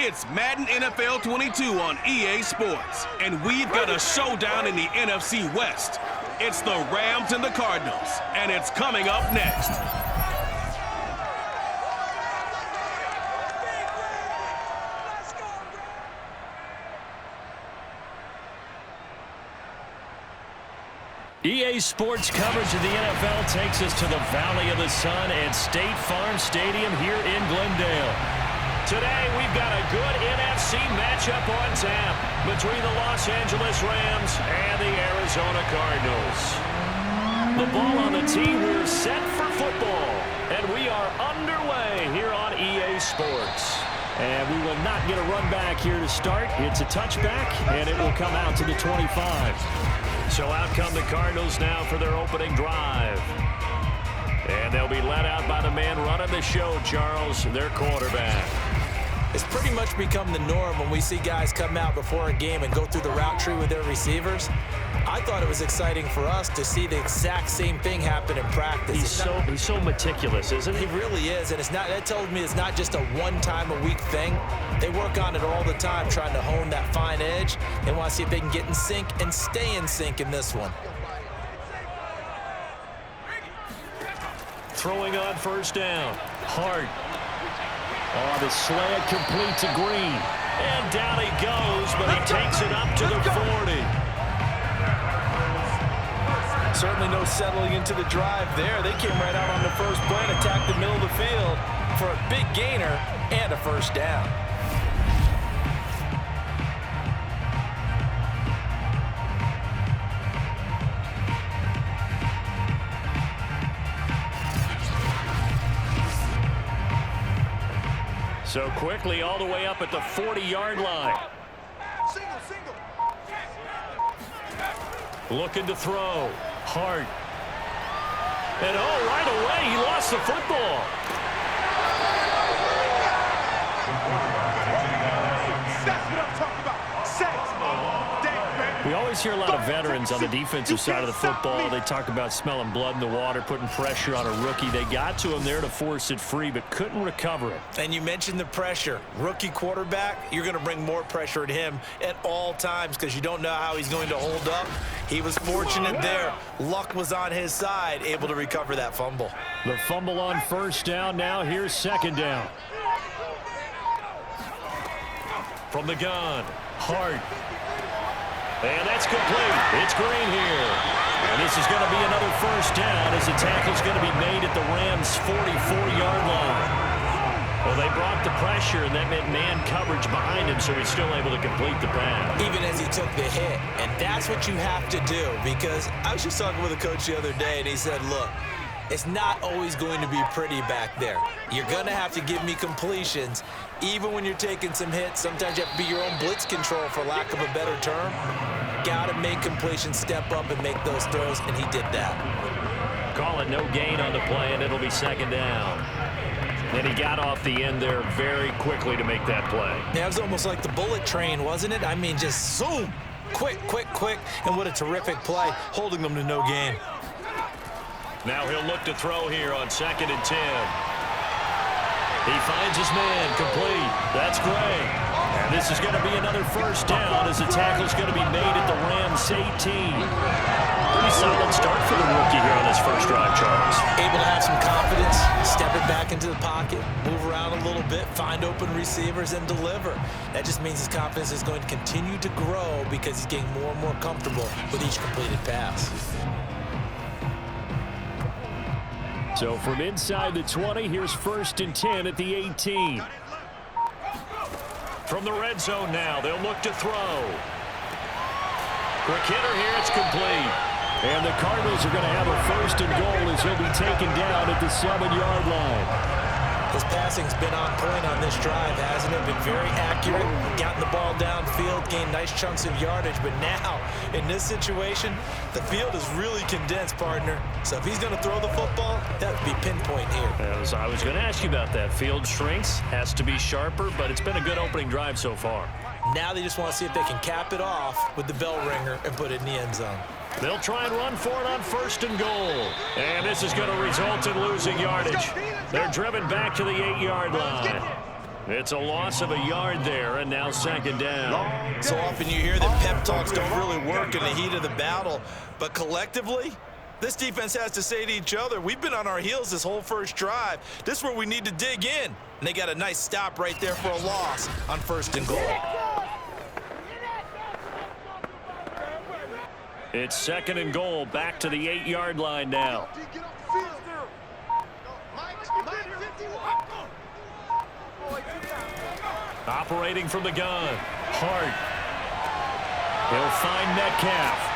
It's Madden NFL 22 on EA Sports, and we've got a showdown in the NFC West. It's the Rams and the Cardinals, and it's coming up next. EA Sports coverage of the NFL takes us to the Valley of the Sun at State Farm Stadium here in Glendale. Today, we've got a good NFC matchup on tap between the Los Angeles Rams and the Arizona Cardinals. The ball on the tee, we're set for football, and we are underway here on EA Sports. And we will not get a run back here to start. It's a touchback, and it will come out to the 25. So out come the Cardinals now for their opening drive. And they'll be led out by the man running the show, Charles, their quarterback. It's pretty much become the norm when we see guys come out before a game and go through the route tree with their receivers. I thought it was exciting for us to see the exact same thing happen in practice. He's so meticulous, isn't he? He really is, and that tells me it's not just a one-time-a-week thing. They work on it all the time, trying to hone that fine edge. They want to see if they can get in sync and stay in sync in this one. Throwing on first down. Hart. Oh, the slant complete to Green. And down he goes, but he takes it up to the 40. Certainly no settling into the drive there. They came right out on the first play and attacked the middle of the field for a big gainer and a first down. So quickly all the way up at the 40-yard line. Looking to throw. Hart. And right away, he lost the football. That's what I'm talking about. We always hear a lot of veterans on the defensive side of the football. They talk about smelling blood in the water, putting pressure on a rookie. They got to him there to force it free, but couldn't recover it. And you mentioned the pressure. Rookie quarterback, you're going to bring more pressure at him at all times because you don't know how he's going to hold up. He was fortunate there. Luck was on his side, able to recover that fumble. The fumble on first down. Now here's second down. From the gun, Hart. And that's complete. It's Green here. And this is going to be another first down as the tackle's going to be made at the Rams' 44-yard line. Well, they brought the pressure, and that meant man coverage behind him, so he's still able to complete the pass. Even as he took the hit. And that's what you have to do, because I was just talking with a coach the other day, and he said, look, it's not always going to be pretty back there. You're going to have to give me completions. Even when you're taking some hits, sometimes you have to be your own blitz control, for lack of a better term. Got to make completions, step up and make those throws, and he did that. Call it no gain on the play, and it'll be second down. And he got off the end there very quickly to make that play. Yeah, it was almost like the bullet train, wasn't it? I mean, just zoom, quick, and what a terrific play, holding them to no gain. Now he'll look to throw here on 2nd and 10. He finds his man, complete. That's great. And this is going to be another first down as the tackle's going to be made at the Rams' 18. Pretty solid start for the rookie here on this first drive, Charles. Able to have some confidence, step it back into the pocket, move around a little bit, find open receivers, and deliver. That just means his confidence is going to continue to grow because he's getting more and more comfortable with each completed pass. So from inside the 20, here's 1st and 10 at the 18. From the red zone now, they'll look to throw. Quick hitter here, it's complete. And the Cardinals are going to have a 1st and goal as he'll be taken down at the 7-yard line. His passing's been on point on this drive, hasn't it? Been very accurate, gotten the ball downfield, gained nice chunks of yardage. But now, in this situation, the field is really condensed, partner. So if he's going to throw the football, that would be pinpoint here. I was going to ask you about that. Field shrinks, has to be sharper, but it's been a good opening drive so far. Now they just want to see if they can cap it off with the bell ringer and put it in the end zone. They'll try and run for it on 1st and goal. And this is going to result in losing yardage. They're driven back to the 8-yard line. It's a loss of a yard there, and now second down. So often you hear that pep talks don't really work in the heat of the battle, but collectively, this defense has to say to each other, we've been on our heels this whole first drive. This is where we need to dig in. And they got a nice stop right there for a loss on 1st and goal. It's 2nd and goal, back to the 8-yard line now. Operating from the gun, Hart. He'll find Metcalf.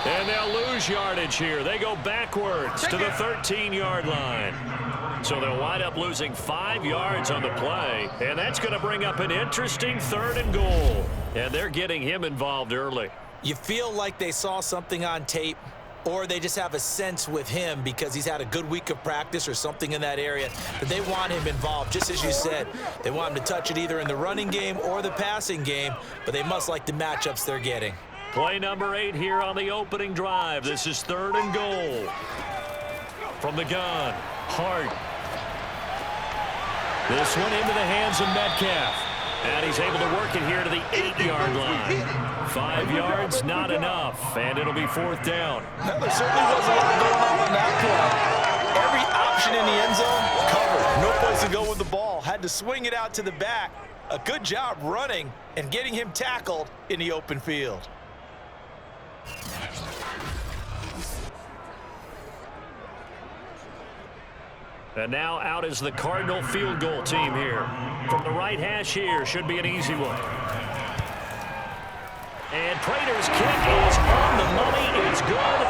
And they'll lose yardage here. They go backwards to the 13-yard line. So they'll wind up losing 5 yards on the play. And that's going to bring up an interesting 3rd and goal. And they're getting him involved early. You feel like they saw something on tape, or they just have a sense with him because he's had a good week of practice or something in that area that they want him involved, just as you said. They want him to touch it either in the running game or the passing game, but they must like the matchups they're getting. Play number 8 here on the opening drive. This is 3rd and goal. From the gun, Hart. This one into the hands of Metcalf. And he's able to work it here to the 8-yard line. 5 yards, not enough, and it'll be 4th down. Well, there certainly wasn't a lot going on that play. Every option in the end zone covered. No place to go with the ball. Had to swing it out to the back. A good job running and getting him tackled in the open field. And now out is the Cardinal field goal team here. From the right hash here, should be an easy one. And Prater's kick is on the money. It's good.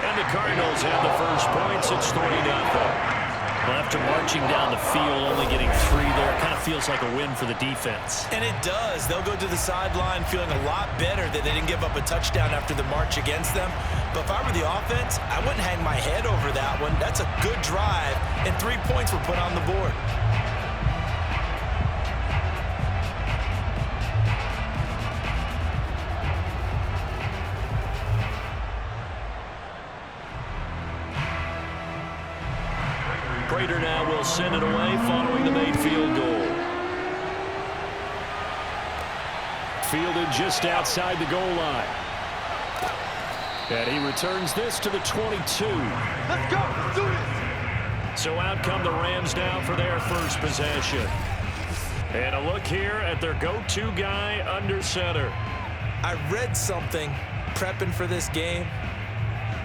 And the Cardinals have the first points. It's 3-0. Well, after marching down the field, only getting 3 there, kind of feels like a win for the defense. And it does. They'll go to the sideline feeling a lot better that they didn't give up a touchdown after the march against them. But if I were the offense, I wouldn't hang my head over that one. That's a good drive, and 3 points were put on the board. Prater now will send it away following the made field goal. Fielded just outside the goal line. And he returns this to the 22. Let's go. Let's do this. So out come the Rams now for their first possession. And a look here at their go-to guy under center. I read something prepping for this game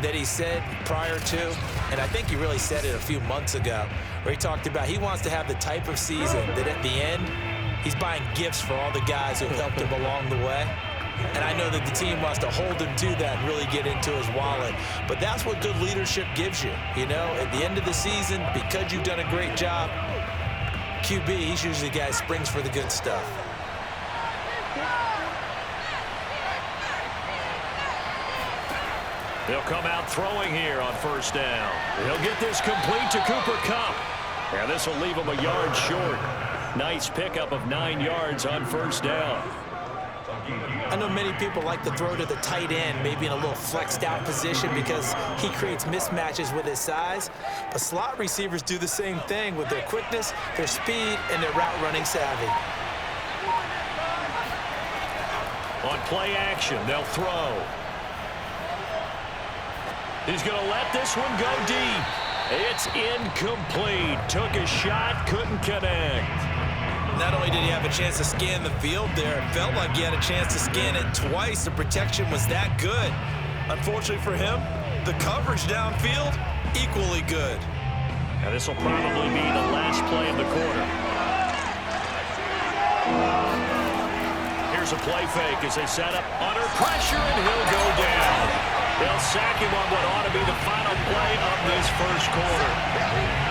that he said prior to, and I think he really said it a few months ago, where he talked about he wants to have the type of season that at the end, he's buying gifts for all the guys who helped him along the way. And I know that the team wants to hold him to that and really get into his wallet. But that's what good leadership gives you. You know, at the end of the season, because you've done a great job, QB, he's usually the guy who springs for the good stuff. They'll come out throwing here on first down. He'll get this complete to Cooper Kupp. And this will leave him a yard short. Nice pickup of 9 yards on first down. I know many people like to throw to the tight end, maybe in a little flexed out position because he creates mismatches with his size. But slot receivers do the same thing with their quickness, their speed, and their route running savvy. On play action, they'll throw. He's going to let this one go deep. It's incomplete. Took a shot, couldn't connect. Not only did he have a chance to scan the field there, it felt like he had a chance to scan it twice. The protection was that good. Unfortunately for him, the coverage downfield, equally good. And this will probably be the last play of the quarter. Here's a play fake as they set up under pressure, and he'll go down. They'll sack him on what ought to be the final play of this first quarter.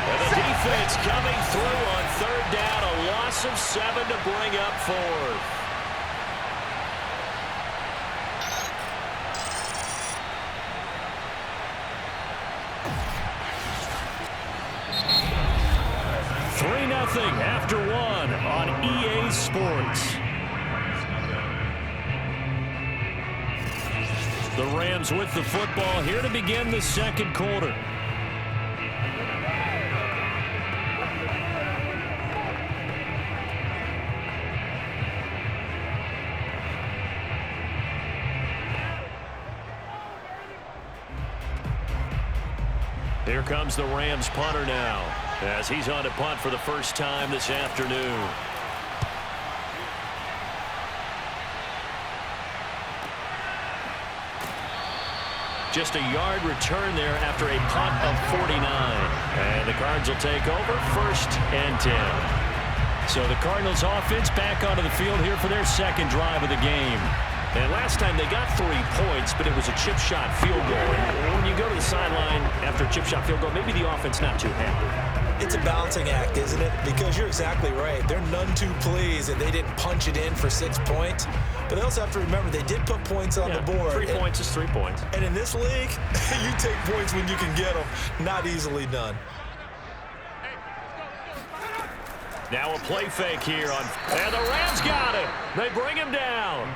And the defense coming through on third down, a loss of 7 to bring up 4th. After 1 on EA Sports. The Rams with the football here to begin the second quarter. Here comes the Rams punter now, as he's on to punt for the first time this afternoon. Just a yard return there after a punt of 49. And the Cards will take over 1st and 10. So the Cardinals offense back onto the field here for their second drive of the game. And last time they got 3 points, but it was a chip shot field goal. And when you go to the sideline after a chip shot field goal, maybe the offense not too happy. It's a balancing act, isn't it? Because you're exactly right. They're none too pleased that they didn't punch it in for 6 points. But they also have to remember they did put points on the board. 3 points is 3 points. And in this league, you take points when you can get them. Not easily done. Now a play fake here and the Rams got him. They bring him down.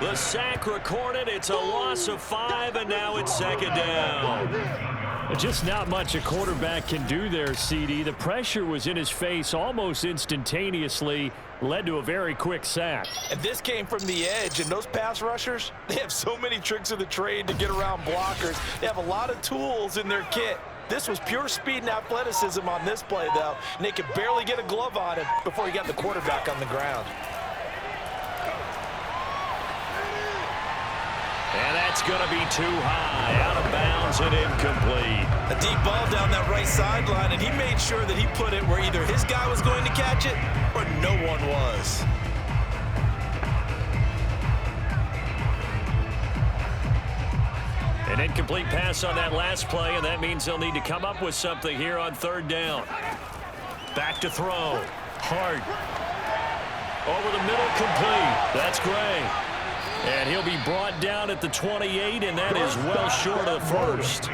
The sack recorded. It's a loss of 5, and now it's 2nd down. Just not much a quarterback can do there, CD. The pressure was in his face almost instantaneously, led to a very quick sack. And this came from the edge, and those pass rushers, they have so many tricks of the trade to get around blockers. They have a lot of tools in their kit. This was pure speed and athleticism on this play, though, and they could barely get a glove on him before he got the quarterback on the ground. And that's going to be too high, out of bounds and incomplete. A deep ball down that right sideline, and he made sure that he put it where either his guy was going to catch it or no one was. An incomplete pass on that last play, and that means they'll need to come up with something here on 3rd down. Back to throw. Hart. Over the middle, complete. That's Gray. And he'll be brought down at the 28, and that is well short of the 1st.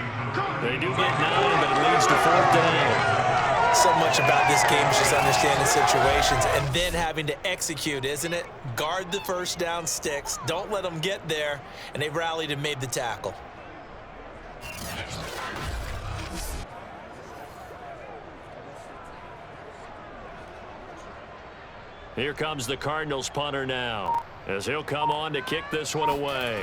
They do get 9, but it leads to 4th down. So much about this game is just understanding situations and then having to execute, isn't it? Guard the 1st down sticks. Don't let them get there. And they rallied and made the tackle. Here comes the Cardinals punter now, as he'll come on to kick this one away.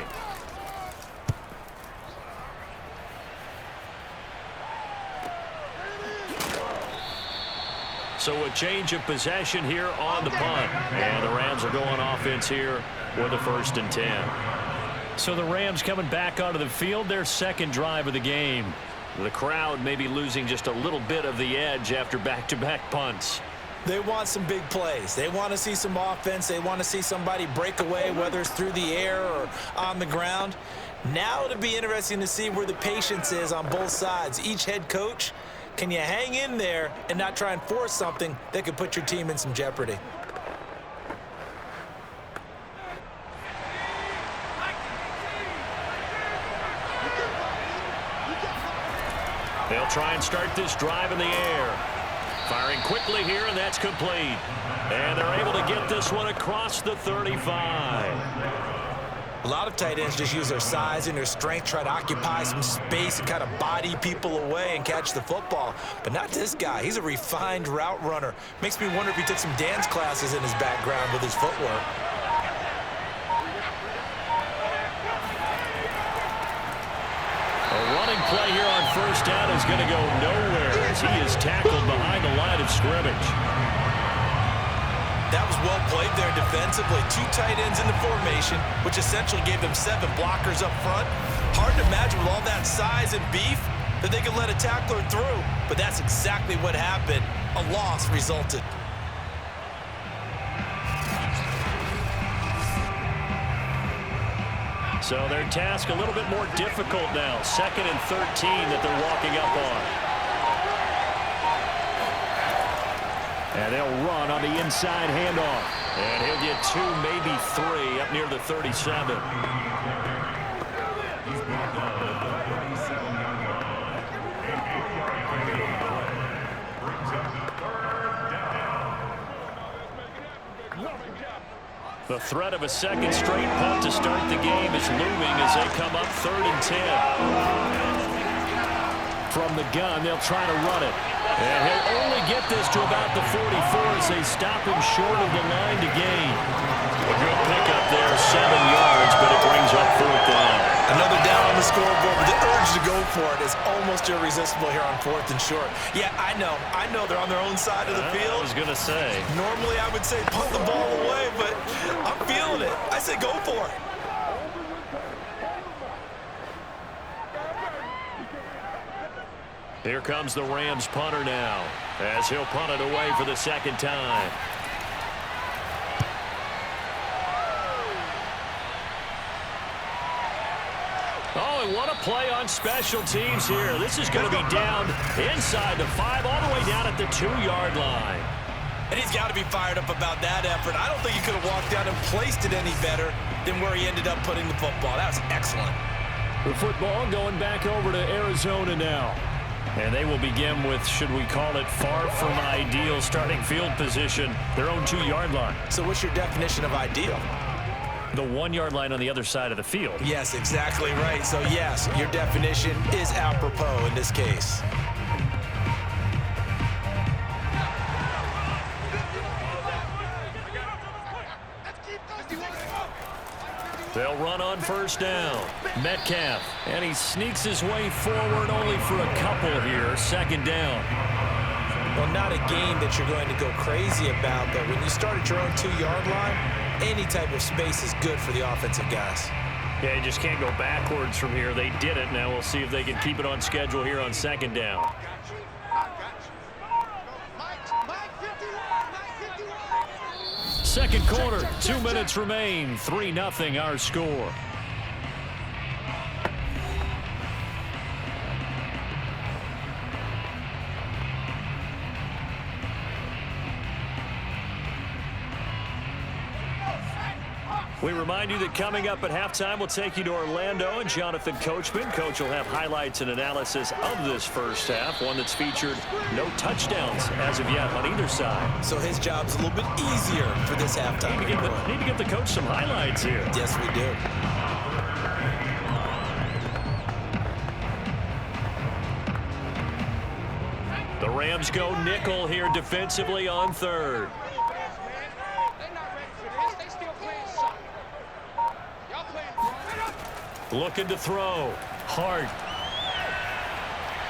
So a change of possession here on the punt. And the Rams are going offense here with a 1st and 10. So the Rams coming back onto the field, their 2nd drive of the game. The crowd may be losing just a little bit of the edge after back-to-back punts. They want some big plays. They want to see some offense. They want to see somebody break away, whether it's through the air or on the ground. Now it'll be interesting to see where the patience is on both sides. Each head coach, can you hang in there and not try and force something that could put your team in some jeopardy? They'll try and start this drive in the air. Firing quickly here, and that's complete. And they're able to get this one across the 35. A lot of tight ends just use their size and their strength, try to occupy some space and kind of body people away and catch the football. But not this guy. He's a refined route runner. Makes me wonder if he took some dance classes in his background with his footwork. A running play here on 1st down is going to go nowhere as he is tackled behind the line of scrimmage. That was well played there defensively. 2 tight ends in the formation, which essentially gave them 7 blockers up front. Hard to imagine with all that size and beef that they could let a tackler through. But that's exactly what happened. A loss resulted. So their task a little bit more difficult now. 2nd and 13 that they're walking up on. And they'll run on the inside handoff. And he'll get 2, maybe 3 up near the 37. The threat of a 2nd straight punt to start the game is looming as they come up 3rd and 10. From the gun, they'll try to run it. And he'll only get this to about the 44 as they stop him short of the line to gain. A good pickup there, 7 yards, but it brings up 4th down. Another down on the scoreboard, but the urge to go for it is almost irresistible here on 4th and short. Yeah, I know they're on their own side of the field. I was going to say. Normally I would say punt the ball away, but I'm feeling it. I say go for it. Here comes the Rams punter now, as he'll punt it away for the second time. Oh, and what a play on special teams here. This is going to be down inside the 5, all the way down at the 2-yard line. And he's got to be fired up about that effort. I don't think he could have walked down and placed it any better than where he ended up putting the football. That was excellent. The football going back over to Arizona now. And they will begin with, should we call it, far from ideal starting field position, their own 2-yard line. So what's your definition of ideal? The 1-yard line on the other side of the field. Yes, exactly right. So, yes, your definition is apropos in this case. They'll run on first down. Metcalf, and he sneaks his way forward only for a couple here. Second down. Well, not a game that you're going to go crazy about, but when you start at your own 2-yard line, any type of space is good for the offensive guys. Yeah, you just can't go backwards from here. They did it. Now we'll see if they can keep it on schedule here on second down. Second quarter, 2 minutes remain. 3-0 our score. We remind you that coming up at halftime, we'll take you to Orlando and Jonathan Coachman. Coach will have highlights and analysis of this first half, one that's featured no touchdowns as of yet on either side. So his job's a little bit easier for this halftime. Need to give the coach some highlights here. Yes, we do. The Rams go nickel here defensively on third. Looking to throw. Hart.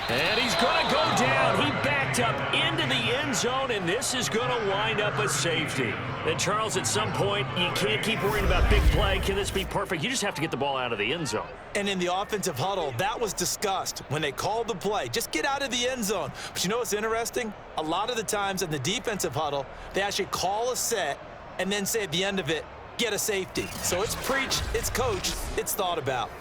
And he's going to go down. He backed up into the end zone, and this is going to wind up a safety. And, Charles, at some point, you can't keep worrying about big play. Can this be perfect? You just have to get the ball out of the end zone. And in the offensive huddle, that was discussed when they called the play. Just get out of the end zone. But you know what's interesting? A lot of the times in the defensive huddle, they actually call a set and then say at the end of it, get a safety. So it's preached, it's coached, it's thought about.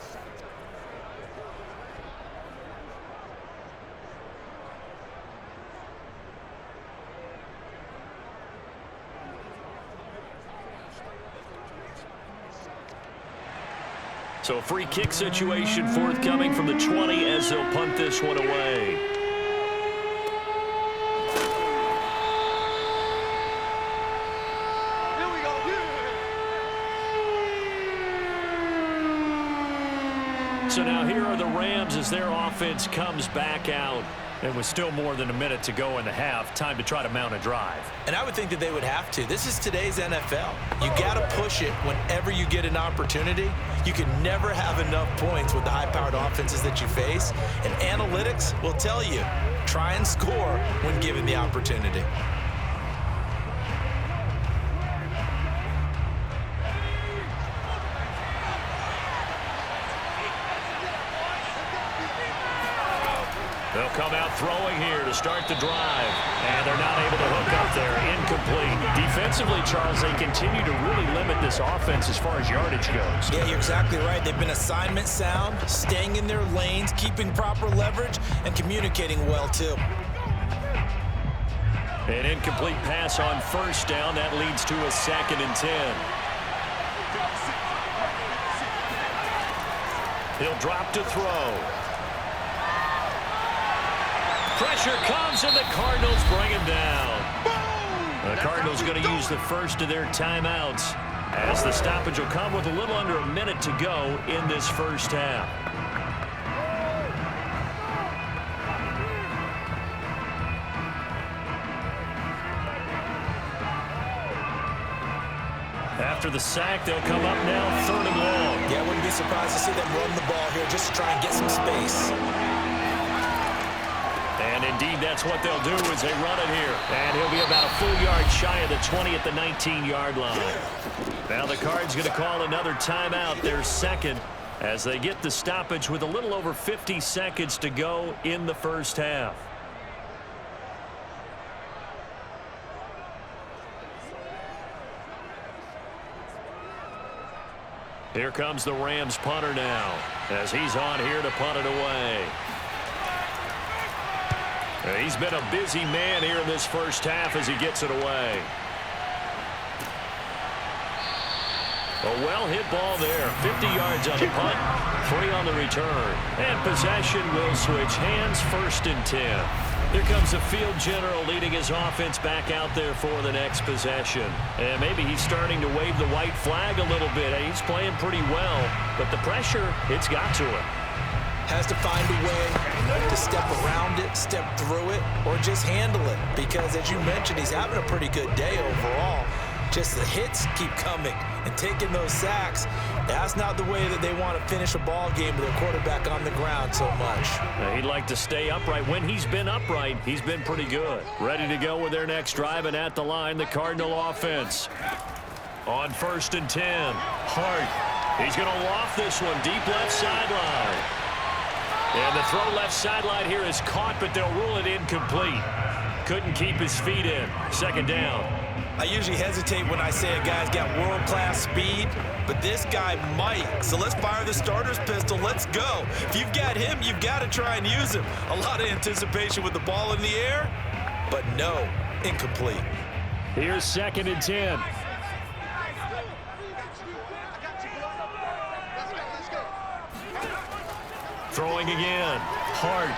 So a free kick situation forthcoming from the 20 as they'll punt this one away. So now here are the Rams as their offense comes back out. And with still more than a minute to go in the half, time to try to mount a drive. And I would think that they would have to. This is today's NFL. You got to push it whenever you get an opportunity. You can never have enough points with the high-powered offenses that you face. And analytics will tell you, try and score when given the opportunity. They'll come out throwing here to start the drive. And they're not able to hook up there. Incomplete. Defensively, Charles, they continue to really limit this offense as far as yardage goes. Yeah, you're exactly right. They've been assignment sound, staying in their lanes, keeping proper leverage, and communicating well, too. An incomplete pass on first down. That leads to a 2nd and 10. He'll drop to throw. Pressure comes, and the Cardinals bring him down. The Cardinals going to use the first of their timeouts as the stoppage will come with a little under a minute to go in this first half. After the sack, they'll come up now 3rd and long. Yeah, I wouldn't be surprised to see them run the ball here just to try and get some space. And indeed, that's what they'll do as they run it here. And he'll be about a full yard shy of the 20 at the 19-yard line. Now the Cards going to call another timeout, their second, as they get the stoppage with a little over 50 seconds to go in the first half. Here comes the Rams punter now, as he's on here to punt it away. He's been a busy man here in this first half as he gets it away. A well-hit ball there. 50 yards on the punt, 3 on the return. And possession will switch hands, 1st and 10. Here comes the field general leading his offense back out there for the next possession. And maybe he's starting to wave the white flag a little bit. He's playing pretty well, but the pressure, it's got to him. Has to find a way to step around it, step through it, or just handle it. Because as you mentioned, he's having a pretty good day overall. Just the hits keep coming and taking those sacks. That's not the way that they want to finish a ball game with a quarterback on the ground so much. He'd like to stay upright. When he's been upright, he's been pretty good. Ready to go with their next drive, and at the line, the Cardinal offense. On 1st and 10, Hart. He's going to loft this one deep left sideline. And the throw left sideline here is caught, but they'll rule it incomplete. Couldn't keep his feet in. 2nd down. I usually hesitate when I say a guy's got world-class speed, but this guy might. So let's fire the starter's pistol. Let's go. If you've got him, you've got to try and use him. A lot of anticipation with the ball in the air, but no, incomplete. Here's 2nd and 10. Throwing again. Hart.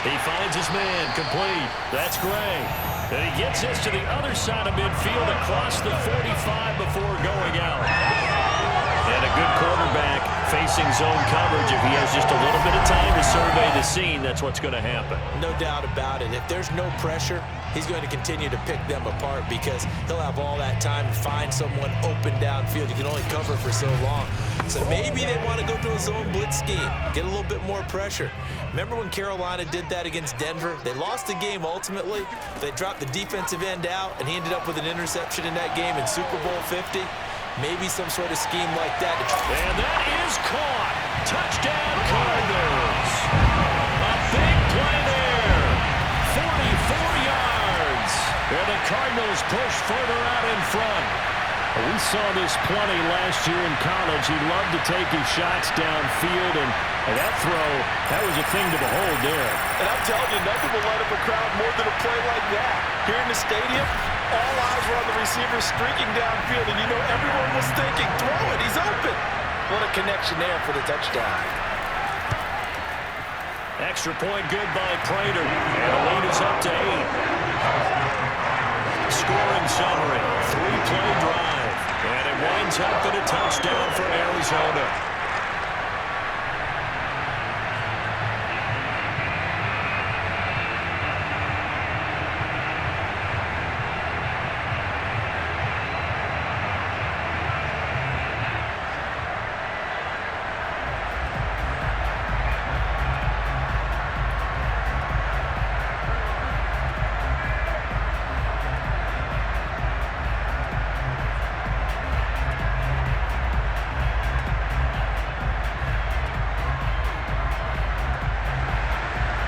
He finds his man. Complete. That's Gray. And he gets this to the other side of midfield across the 45 before going out. And a good quarterback facing zone coverage. If he has just a little bit of time to survey the scene, that's what's going to happen. No doubt about it. If there's no pressure, he's going to continue to pick them apart because he'll have all that time to find someone open downfield. You can only cover for so long. So maybe they want to go to a zone blitz scheme, get a little bit more pressure. Remember when Carolina did that against Denver? They lost the game ultimately. They dropped the defensive end out, and he ended up with an interception in that game in Super Bowl 50. Maybe some sort of scheme like that. And that is caught. Touchdown, Cardinals. A big play there. 44 yards. And the Cardinals push further out in front. We saw this plenty last year in college. He loved to take his shots downfield, and that throw, that was a thing to behold there. And I'm telling you, nothing will light up a crowd more than a play like that. Here in the stadium, all eyes were on the receiver streaking downfield, and you know everyone was thinking, throw it, he's open. What a connection there for the touchdown. Extra point good by Proehl, and the lead is up to 8. Scoring summary, 3-play drive. And it winds up in a touchdown for Arizona.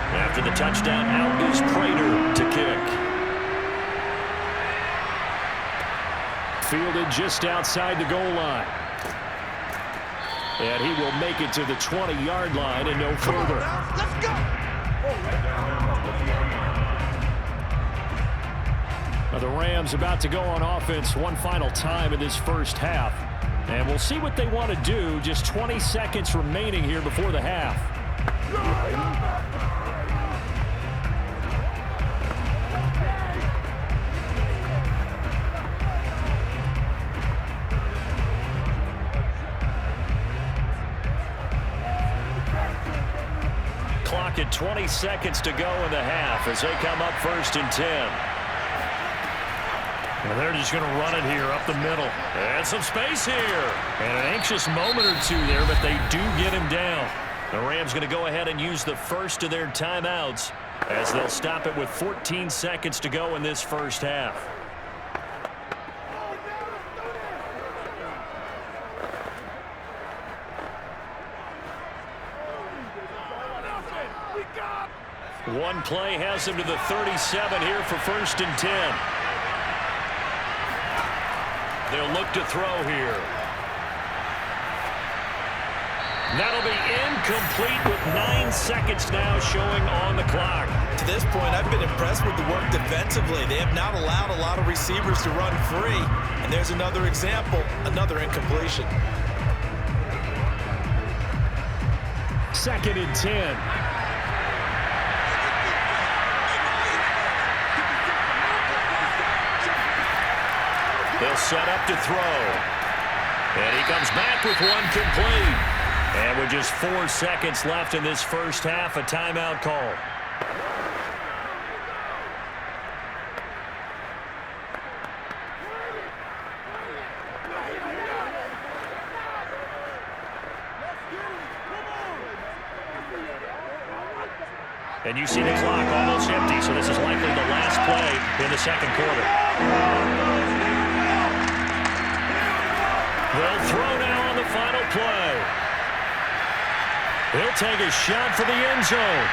After the touchdown, out is Proehl to kick. Fielded just outside the goal line. And he will make it to the 20-yard line and no further. Let's go! Now the Rams about to go on offense one final time in this first half. And we'll see what they want to do. Just 20 seconds remaining here before the half. Clock at 20 seconds to go in the half as they come up 1st and 10. And they're just going to run it here up the middle. And some space here. And an anxious moment or two there, but they do get him down. The Rams going to go ahead and use the first of their timeouts as they'll stop it with 14 seconds to go in this first half. One play has him to the 37 here for 1st and 10. They'll look to throw here. That'll be incomplete with 9 seconds now showing on the clock. To this point, I've been impressed with the work defensively. They have not allowed a lot of receivers to run free. And there's another example, another incompletion. 2nd and 10. They'll set up to throw. And he comes back with one complete. And with just 4 seconds left in this first half, a timeout call. And you see the clock almost empty, so this is likely the last play in the second quarter. They'll throw now on the final play. He'll take a shot for the end zone.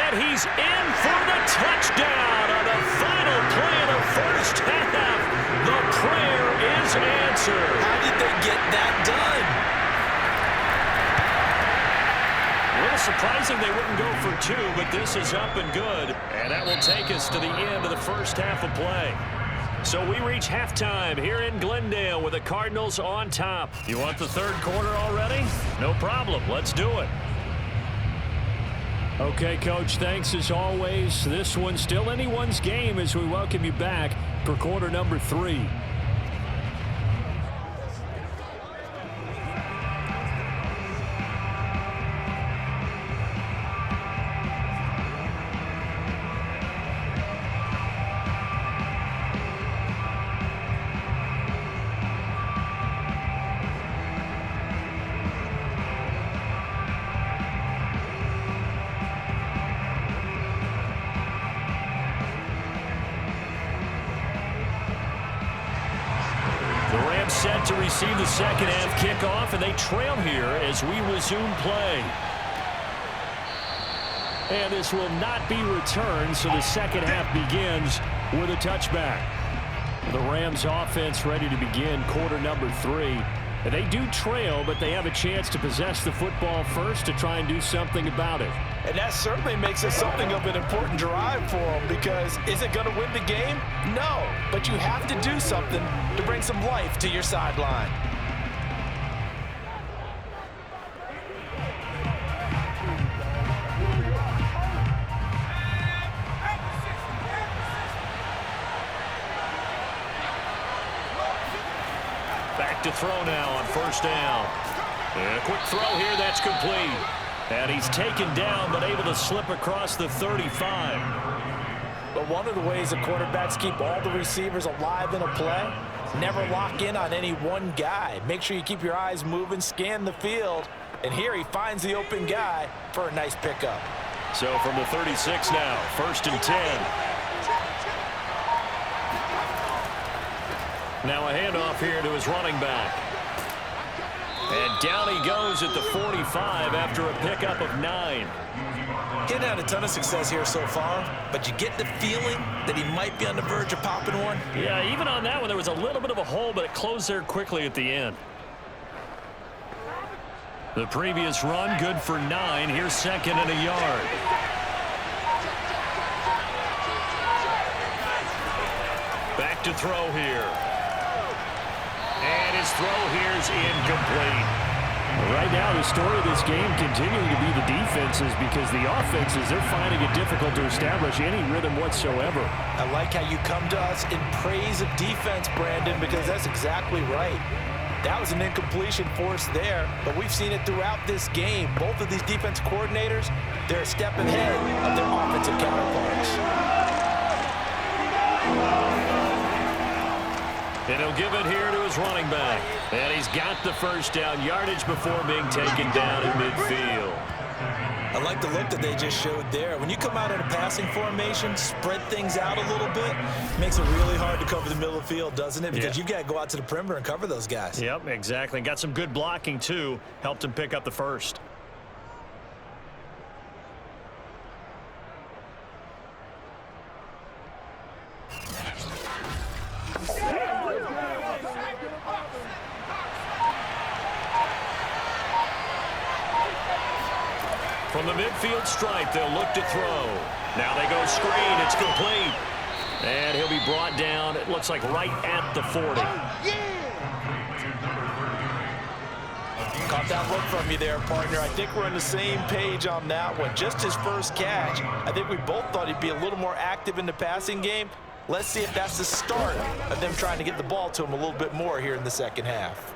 And he's in for the touchdown on the final play of the first half. The prayer is answered. How did they get that done? A little surprising they wouldn't go for 2, but this is up and good. And that will take us to the end of the first half of play. So we reach halftime here in Glendale with the Cardinals on top. You want the third quarter already? No problem. Let's do it. Okay, Coach, thanks as always. This one's still anyone's game as we welcome you back for quarter number 3. Set to receive the second half kickoff, and they trail here as we resume play. And this will not be returned, so the second half begins with a touchback. The Rams offense ready to begin quarter number 3. And they do trail, but they have a chance to possess the football first to try and do something about it. And that certainly makes it something of an important drive for them, because is it going to win the game? No, but you have to do something to bring some life to your sideline. Back to throw now on first down. And a quick throw here, that's complete. And he's taken down, but able to slip across the 35. But one of the ways the quarterbacks keep all the receivers alive in a play, never lock in on any one guy. Make sure you keep your eyes moving, scan the field. And here he finds the open guy for a nice pickup. So from the 36 now, 1st and 10. Now a handoff here to his running back. And down he goes at the 45 after a pickup of 9. Getting had a ton of success here so far, but you get the feeling that he might be on the verge of popping one. Yeah, even on that one, there was a little bit of a hole, but it closed there quickly at the end. The previous run, good for 9. Here's 2nd and a yard. Back to throw here. And his throw here is incomplete. Right now, the story of this game continuing to be the defenses, because the offenses, they're finding it difficult to establish any rhythm whatsoever. I like how you come to us in praise of defense, Brandon, because that's exactly right. That was an incompletion forced there, but we've seen it throughout this game. Both of these defense coordinators, they're a step ahead of their offensive counterparts. He'll give it here to his running back. And he's got the first down yardage before being taken down at midfield. I like the look that they just showed there. When you come out in a passing formation, spread things out a little bit, makes it really hard to cover the middle of the field, doesn't it? Because you've got to go out to the perimeter and cover those guys. Yep, exactly. Got some good blocking, too. Helped him pick up the first. From the midfield stripe, they'll look to throw. Now they go screen. It's complete. And he'll be brought down, it looks like right at the 40. Caught that look from you there, partner. I think we're on the same page on that one. Just his first catch. I think we both thought he'd be a little more active in the passing game. Let's see if that's the start of them trying to get the ball to him a little bit more here in the second half.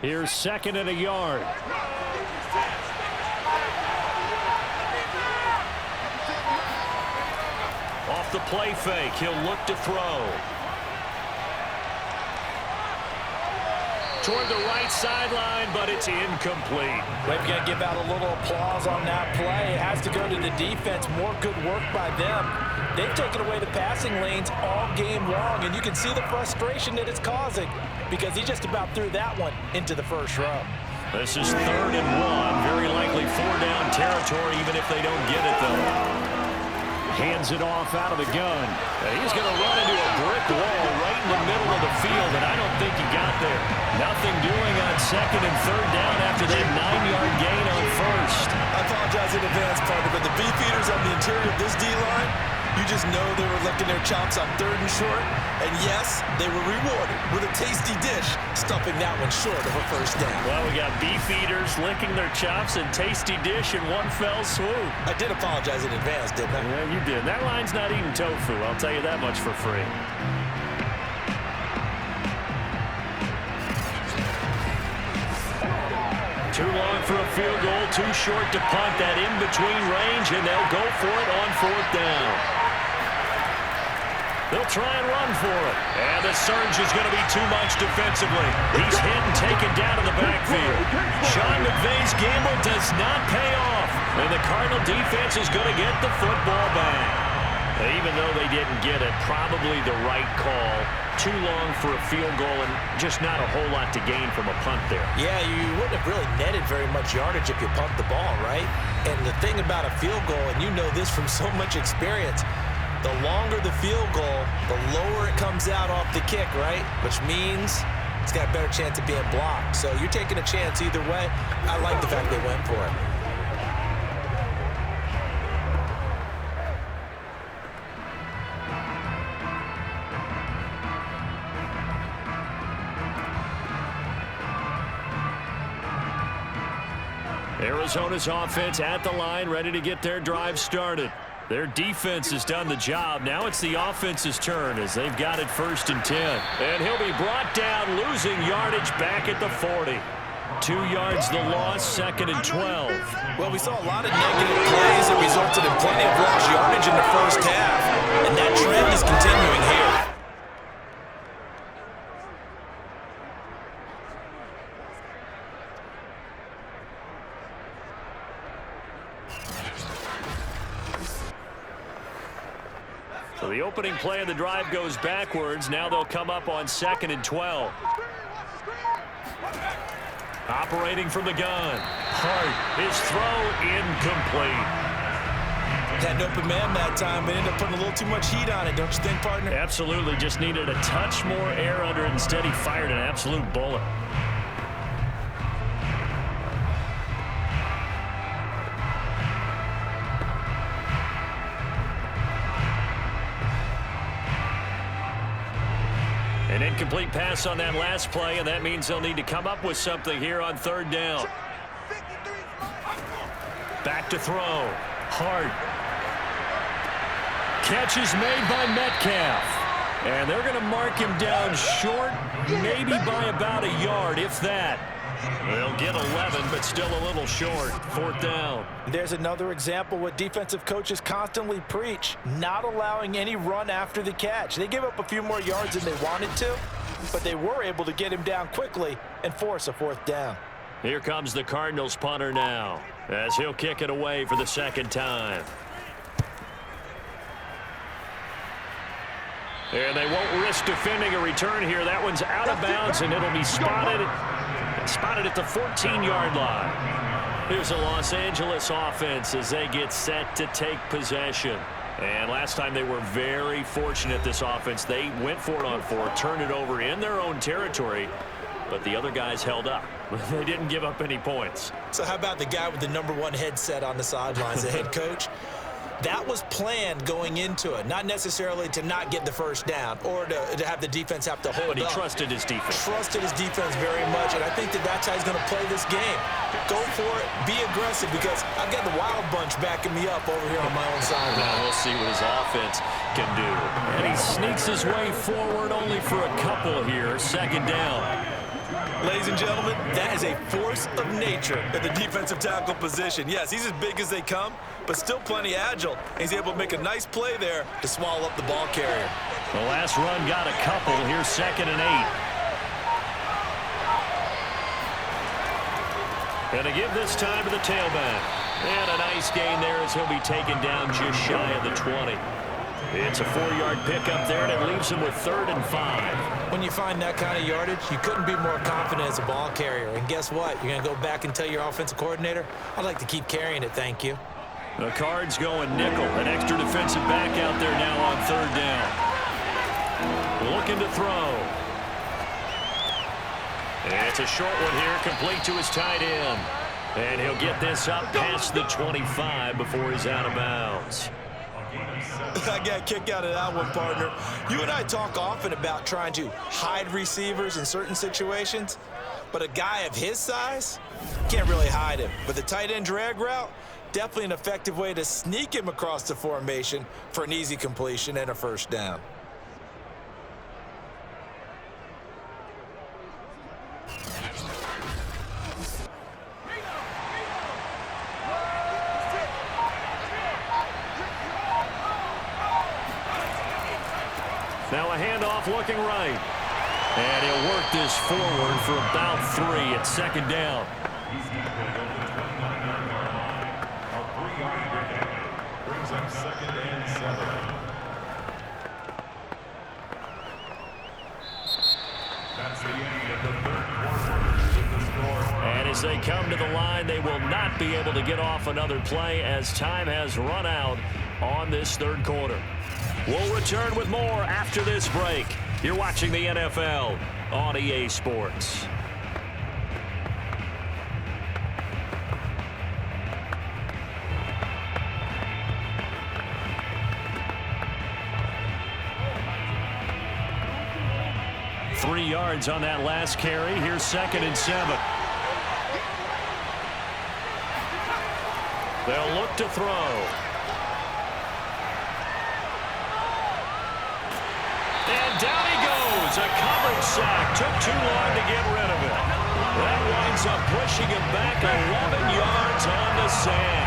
Here's 2nd and a yard. Off the play fake, he'll look to throw. Toward the right sideline, but it's incomplete. We've got to give out a little applause on that play. It has to go to the defense. More good work by them. They've taken away the passing lanes all game long, and you can see the frustration that it's causing because he just about threw that one into the first row. This is 3rd and 1. Very likely 4-down territory, even if they don't get it, though. Hands it off out of the gun. And he's going to run into a brick wall right in the middle of the field, and I don't think he got there. Nothing doing on 2nd and 3rd down after that 9-yard gain on 1st. I apologize in advance, partner, but the beefeaters on the interior of this D-line, you just know they were licking their chops on 3rd and short. And yes, they were rewarded with a tasty dish, stuffing that one short of a first down. Well, we got beefeaters licking their chops and tasty dish in one fell swoop. I did apologize in advance, didn't I? Yeah, you did. That line's not eating tofu, I'll tell you that much for free. Too long for a field goal, too short to punt. That in-between range, and they'll go for it on 4th down. They'll try and run for it. And the surge is going to be too much defensively. He's hit and taken down in the backfield. Sean McVay's gamble does not pay off. And the Cardinal defense is going to get the football back. Even though they didn't get it, probably the right call. Too long for a field goal and just not a whole lot to gain from a punt there. Yeah, you wouldn't have really netted very much yardage if you pumped the ball, right? And the thing about a field goal, and you know this from so much experience, the longer the field goal, the lower it comes out off the kick, right? Which means it's got a better chance of being blocked. So you're taking a chance either way. I like the fact they went for it. Arizona's offense at the line, ready to get their drive started. Their defense has done the job. Now it's the offense's turn as they've got it 1st and 10. And he'll be brought down, losing yardage back at the 40. 2 yards the loss, 2nd and 12. Well, we saw a lot of negative plays that resulted in plenty of lost yardage in the first half. And that trend is continuing here. So the opening play of the drive goes backwards. Now they'll come up on 2nd and 12. Operating from the gun. Hart, his throw incomplete. Had an open man that time, but ended up putting a little too much heat on it, don't you think, partner? Absolutely. Just needed a touch more air under it. Instead, he fired an absolute bullet. An incomplete pass on that last play, and that means they'll need to come up with something here on 3rd down. Back to throw. Hart. Catch is made by Metcalf. And they're going to mark him down short, maybe by about a yard, if that. They'll get 11, but still a little short. 4th down. There's another example what defensive coaches constantly preach, not allowing any run after the catch. They give up a few more yards than they wanted to, but they were able to get him down quickly and force a 4th down. Here comes the Cardinals punter now, as he'll kick it away for the 2nd time. And they won't risk defending a return here. That one's out of bounds, and it'll be spotted at the 14-yard line. Here's the Los Angeles offense as they get set to take possession. And last time they were very fortunate, this offense. They went for it on 4, turned it over in their own territory, but the other guys held up. They didn't give up any points. So how about the guy with the #1 headset on the sidelines, the head coach? That was planned going into it, not necessarily to not get the 1st down or to have the defense have to hold up. But he trusted his defense. Trusted his defense very much, and I think that's how he's going to play this game. Go for it, be aggressive, because I've got the wild bunch backing me up over here on my own side. Now we'll see what his offense can do. And he sneaks his way forward only for a couple here. 2nd down. Ladies and gentlemen, that is a force of nature at the defensive tackle position. Yes, he's as big as they come, but still plenty agile. He's able to make a nice play there to swallow up the ball carrier. The last run got a couple. Here's 2nd and 8. Going to give this time to the tailback. And a nice gain there as he'll be taken down just shy of the 20. It's a 4-yard pickup there, and it leaves him with 3rd and 5. When you find that kind of yardage, you couldn't be more confident as a ball carrier. And guess what? You're going to go back and tell your offensive coordinator, I'd like to keep carrying it, thank you. The Cards going nickel. An extra defensive back out there now on 3rd down. Looking to throw. And it's a short one here, complete to his tight end. And he'll get this up past the 25 before he's out of bounds. I got a kick out of that one, partner. You and I talk often about trying to hide receivers in certain situations, but a guy of his size can't really hide him. But the tight end drag route, definitely an effective way to sneak him across the formation for an easy completion and a 1st down. Now a handoff looking right. And he'll work this forward for about 3 at 2nd down. Brings up 2nd and 7. That's the end of the 3rd quarter. And as they come to the line, they will not be able to get off another play as time has run out on this 3rd quarter. We'll return with more after this break. You're watching the NFL on EA Sports. Three yards on that last carry. Here's 2nd and 7. They'll look to throw. And down he goes. A coverage sack. Took too long to get rid of it. That winds up pushing him back 11 yards on the sack.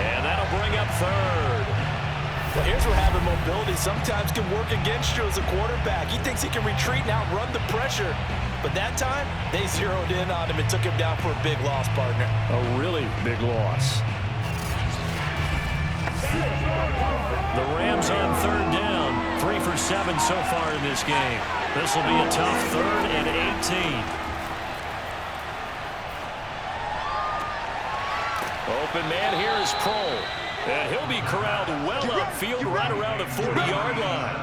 And that'll bring up 3rd. Well, here's where having mobility sometimes can work against you as a quarterback. He thinks he can retreat and outrun the pressure. But that time, they zeroed in on him and took him down for a big loss, partner. A really big loss. The Rams on 3rd down. 3 for 7 so far in this game. This will be a tough 3rd and 18. Open man here is Proehl. And he'll be corralled well upfield right around the 40-yard line.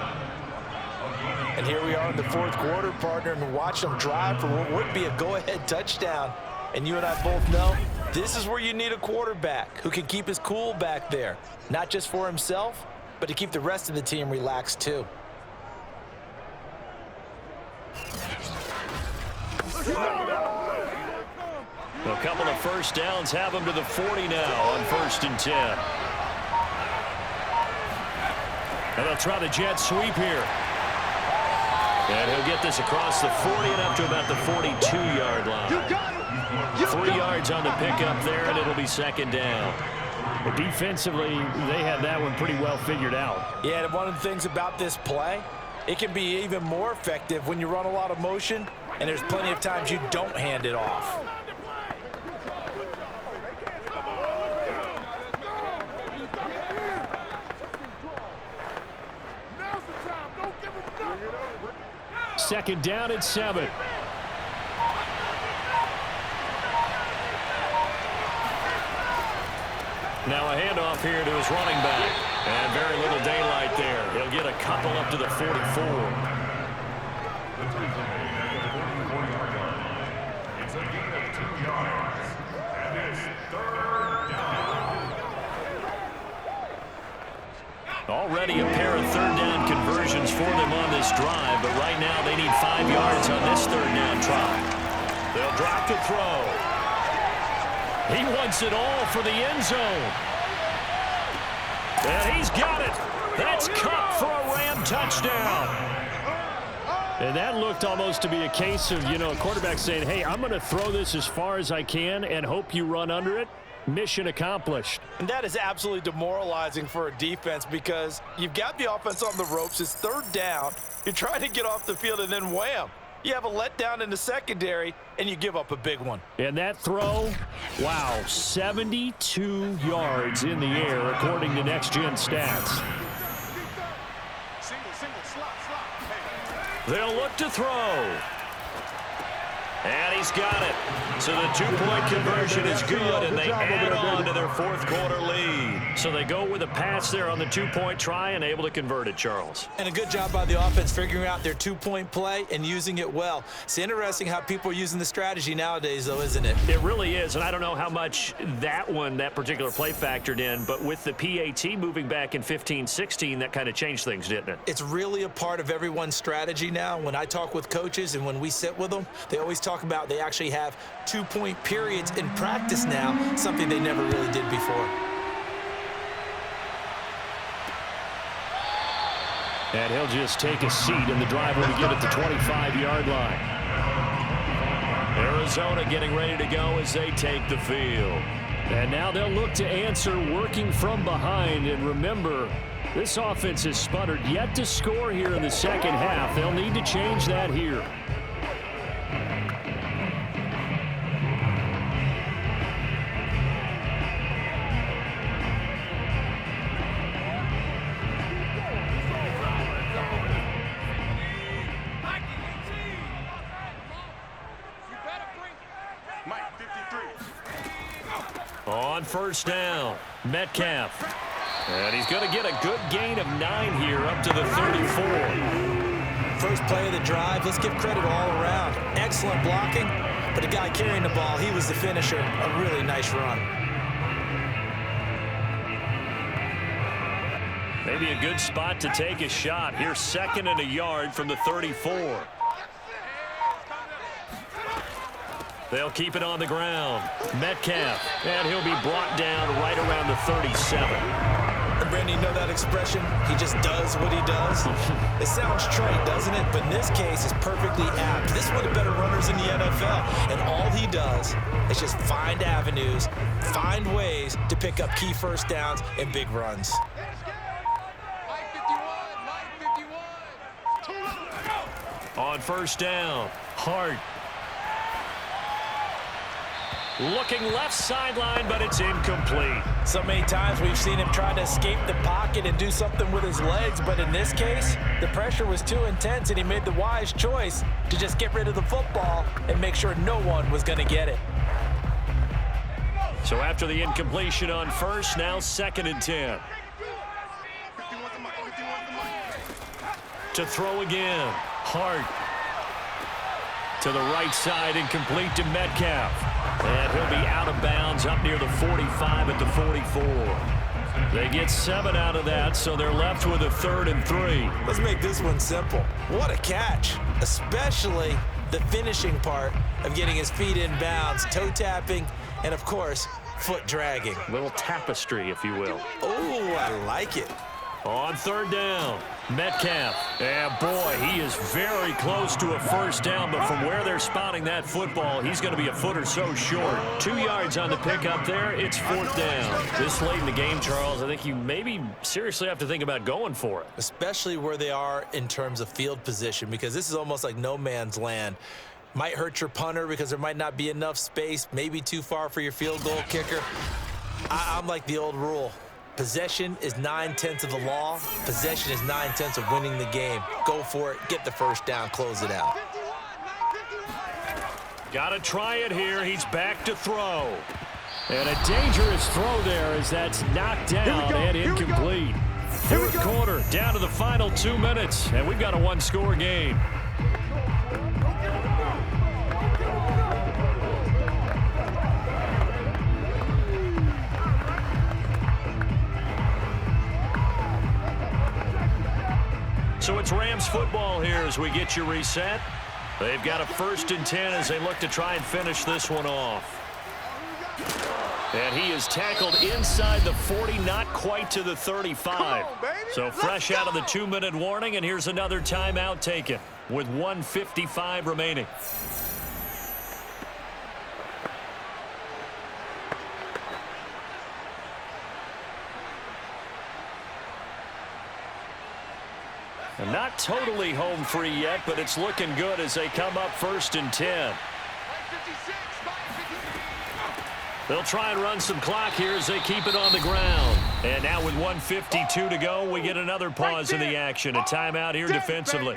And here we are in the 4th quarter, partner, and watch them drive for what would be a go-ahead touchdown. And you and I both know this is where you need a quarterback who can keep his cool back there, not just for himself, but to keep the rest of the team relaxed too. A couple of 1st downs have him to the 40 now on 1st and 10. And they'll try the jet sweep here. And he'll get this across the 40 and up to about the 42-yard line. 3 yards on the pickup there, and it'll be 2nd down. But defensively, they had that one pretty well figured out. Yeah, and one of the things about this play It can be even more effective when you run a lot of motion, and there's plenty of times you don't hand it off. Second down and 7. Now a handoff here to his running back. And very little daylight there. He'll get a couple up to the 44. The tackle made at the 44-yard line. It's a gain of 2 yards. And it's 3rd down. Already a pair of third down conversions for them on this drive, but right now they need 5 yards on this third down try. They'll drop to throw. He wants it all for the end zone. And he's got it. That's Kupp for a Ram touchdown. And that looked almost to be a case of, a quarterback saying, hey, I'm going to throw this as far as I can and hope you run under it. Mission accomplished. And that is absolutely demoralizing for a defense because you've got the offense on the ropes. It's third down. You're trying to get off the field, and then wham. You have a letdown in the secondary, and you give up a big one. And that throw, wow, 72 yards in the air, according to Next Gen Stats. They'll look to throw. And he's got it. So the 2-point conversion is good, and they add on to their fourth quarter lead. So they go with a pass there on the 2-point try and able to convert it, Charles. And a good job by the offense figuring out their 2-point play and using it well. It's interesting how people are using the strategy nowadays, though, isn't it? It really is, and I don't know how much that particular play factored in, but with the PAT moving back in 15-16, that kind of changed things, didn't it? It's really a part of everyone's strategy now. When I talk with coaches and when we sit with them, they always talk about they actually have 2-point periods in practice now, something they never really did before. And he'll just take a seat, and the drive will begin at the 25-yard line. Arizona getting ready to go as they take the field. And now they'll look to answer working from behind. And remember, this offense has sputtered yet to score here in the second half. They'll need to change that here. On first down, Metcalf. And he's going to get a good gain of 9 here up to the 34. First play of the drive, let's give credit all around. Excellent blocking, but the guy carrying the ball, he was the finisher. A really nice run. Maybe a good spot to take a shot. Here's 2nd and a yard from the 34. They'll keep it on the ground. Metcalf, and he'll be brought down right around the 37. And Brandon, you know that expression? He just does what he does. It sounds trite, doesn't it? But in this case, it's perfectly apt. This is one of the better runners in the NFL. And all he does is just find avenues, find ways to pick up key first downs and big runs. On first down, Hart. Looking left sideline, but it's incomplete. So many times we've seen him try to escape the pocket and do something with his legs, but in this case, the pressure was too intense, and he made the wise choice to just get rid of the football and make sure no one was going to get it. So after the incompletion on first, now 2nd and 10. To throw again, Hart. To the right side, incomplete to Metcalf. And he'll be out of bounds up near the 45 at the 44. They get 7 out of that, so they're left with a 3rd and 3. Let's make this one simple. What a catch, especially the finishing part of getting his feet in bounds, toe tapping, and of course, foot dragging. A little tapestry, if you will. Oh, I like it. On third down, Metcalf. And boy, he is very close to a first down, but from where they're spotting that football, he's going to be a foot or so short. 2 yards on the pickup there. It's fourth down. This late in the game, Charles, I think you maybe seriously have to think about going for it. Especially where they are in terms of field position, because this is almost like no man's land. Might hurt your punter because there might not be enough space, maybe too far for your field goal kicker. I'm like the old rule. Possession is 9/10 of the law. Possession is 9/10 of winning the game. Go for it. Get the first down. Close it out. Got to try it here. He's back to throw. And a dangerous throw there as that's knocked down and incomplete. Fourth quarter, down to the final 2 minutes, and we've got a one-score game. So it's Rams football here as we get you reset. They've got a 1st and 10 as they look to try and finish this one off. And he is tackled inside the 40, not quite to the 35. So fresh out of the 2-minute warning, and here's another timeout taken with 1:55 remaining. And not totally home free yet, but it's looking good as they come up 1st and 10. They'll try and run some clock here as they keep it on the ground. And now with 1:52 to go, we get another pause in the action. A timeout here defensively.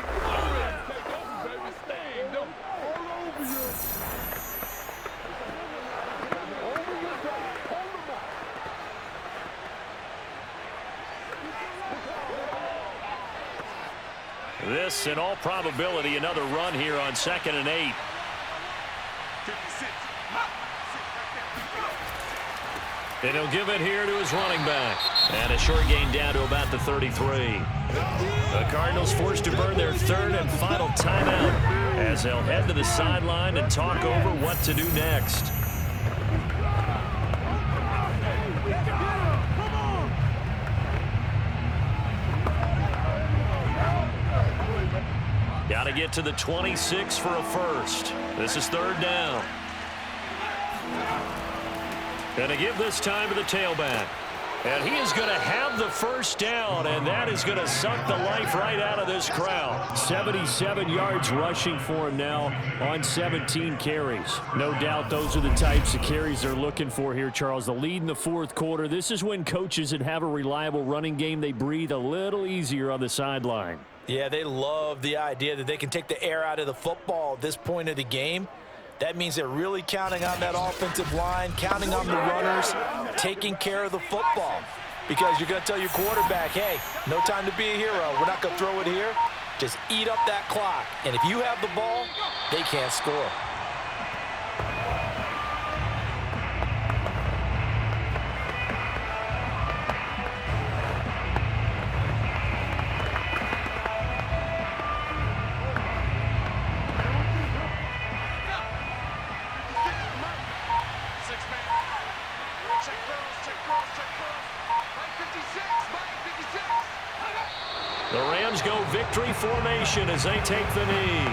This, in all probability, another run here on 2nd and 8. And he'll give it here to his running back. And a short gain down to about the 33. The Cardinals forced to burn their 3rd and final timeout as they'll head to the sideline and talk over what to do next. Got to get to the 26 for a first. This is 3rd down. Going to give this time to the tailback. And he is going to have the first down, and that is going to suck the life right out of this crowd. 77 yards rushing for him now on 17 carries. No doubt those are the types of carries they're looking for here, Charles. The lead in the 4th quarter. This is when coaches that have a reliable running game, they breathe a little easier on the sideline. Yeah, they love the idea that they can take the air out of the football at this point of the game. That means they're really counting on that offensive line, counting on the runners, taking care of the football. Because you're going to tell your quarterback, hey, no time to be a hero. We're not going to throw it here. Just eat up that clock. And if you have the ball, they can't score. The Rams go victory formation as they take the knee.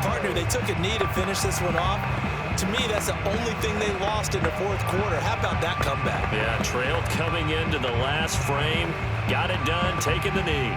Partner, they took a knee to finish this one off. To me, that's the only thing they lost in the 4th quarter. How about that comeback? Yeah, trailed coming into the last frame. Got it done, taking the knee.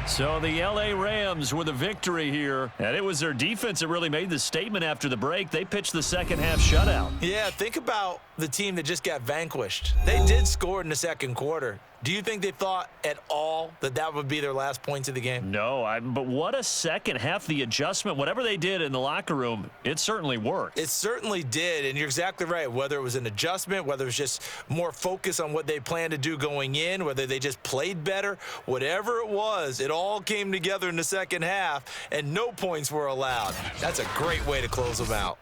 So the L.A. Rams with a victory here, and it was their defense that really made the statement after the break. They pitched the second-half shutout. Yeah, think about the team that just got vanquished. They did score in the 2nd quarter. Do you think they thought at all that that would be their last points of the game? No, but what a second half. The adjustment, whatever they did in the locker room, it certainly worked. It certainly did, and you're exactly right. Whether it was an adjustment, whether it was just more focus on what they planned to do going in, whether they just played better, whatever it was, it all came together in the second half, and no points were allowed. That's a great way to close them out.